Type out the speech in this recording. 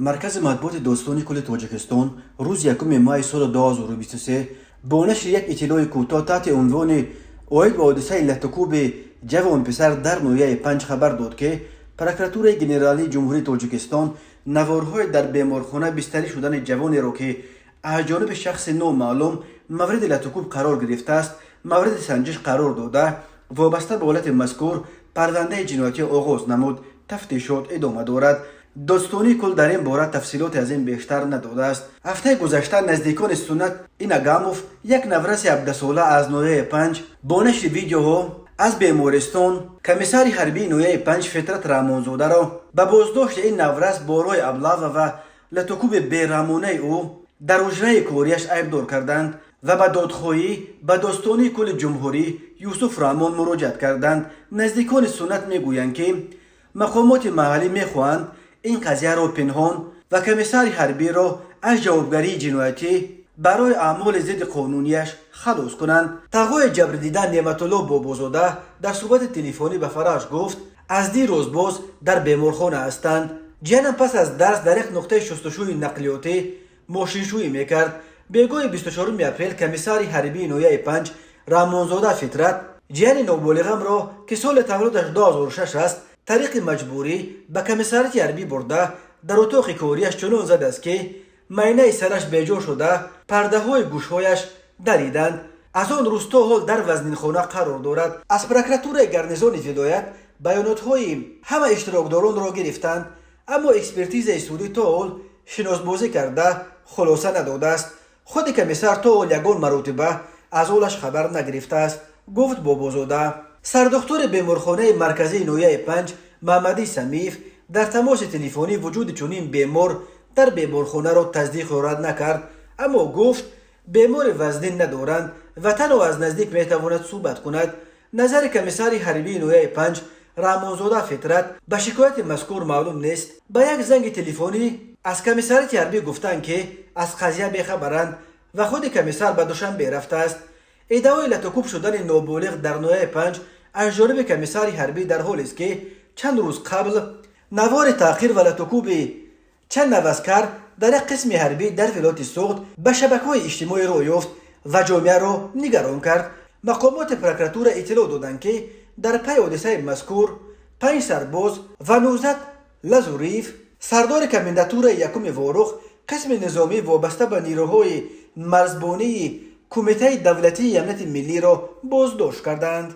مرکز مطبوعات داستانی کل تاجیکستان روز یکم مای سال 2023 با نشر یک اطلاع کوتاه تحت عنوان اوید به حادثه لطکوب جوان پسر در نویه 5 خبر داد که پروکراتور گنرالی جمهوری تاجیکستان نوارهای در بیمارخانه بستری شدن جوانی را که از جانب شخص نامعلوم مورد لطکوب قرار گرفته است مورد سنجش قرار داده. وابسته به حالت مذکور پرونده جنایتی آغاز نمود. تفتیشات ادامه دارد. داستانی کل در این باره تفصیلات از این بیشتر نداده است. هفته گذشته نزدیکان سنت اینگاموف یک نورس 17 ساله از نویه 5 با نشر ویدیوها از بیمارستان کمیساری حربی نویه 5 فطرت رحمانزاده را به بازداشت این نورس بالای ابلاغ و لطکوب بیرحمانه او در حجره کاریش عیبدار کردند و به دادخواهی به داستانی کل جمهوری یوسف رحمان مراجعت کردند. نزدیکان سنت میگویند که مقامات محلی میخواهند این قضیه را پنهان و کمیساری حربی را از جوابگری جنایتی برای اعمال ضد قانونیش خلاص کنند. تقوی جبر دیدن نعمت الله بابازاده در صحبت تلفنی به فرج گفت از دیروز باز در بیمارخانه هستند. جانم پس از درس در یک نقطه شستشوی نقلیاتی ماشینشویی میکرد. بگوی 24 اپریل کمیساری حربی نویه 5 رحمانزاده فطرت جان نوبالغم را که سال تولدش 2006 است طریق مجبوری به کمیساریت حربی برده در اتاق کاریش چنان زد است که معاینه سرش بیجا شده پرده های گوشهایش دریدند. از آن روز تا حال در وزنین خانه قرار دارد. از پروکراتور گرنیزون ولایت بیانات های همه اشتراکداران را گرفتند اما اکسپرتیز سعودی تا حال شناسبازی کرده خلاصه نداده است. خود کمیسر تا حال یگان مرتبه از حالش خبر نگرفته است، گفت بابازاده. سردکتر بیمارخانه مرکزی نویه 5 محمدی سمیف در تماس تلفنی وجود چنین بیمار در بیمارخانه را تصدیق و رد نکرد اما گفت بیمار وزنین ندارند و تنها از نزدیک میتواند صحبت کند. نظر کمیساری حربی نویه 5 رحمانزاده فطرت به شکایت مذکور معلوم نیست. با یک زنگ تلفنی از کمیساریت حربی گفتند که از قضیه بیخبرند و خود کمیسر به دوشنبه رفته است. ادعای لطکوب شدن نابالغ در نویه 5 از جانب کمیساری حربی در حالی است که چند روز قبل نوار تحقیر و لطکوب چند نوزکر در یک قسم حربی در ولایت سوخت به شبکه‌های اجتماعی روی یافت و جامعه را نگران کرد. مقامات پروکراتور اطلاع دادند که در پی حادثه مذکور 5 سرباز و نوزد لزوریف سردار کمانداتور یکم وارخ قسم نظامی وابسته به نیروهای مرزبانی کمیته دولتی امنیت ملی را بازداشت کردند.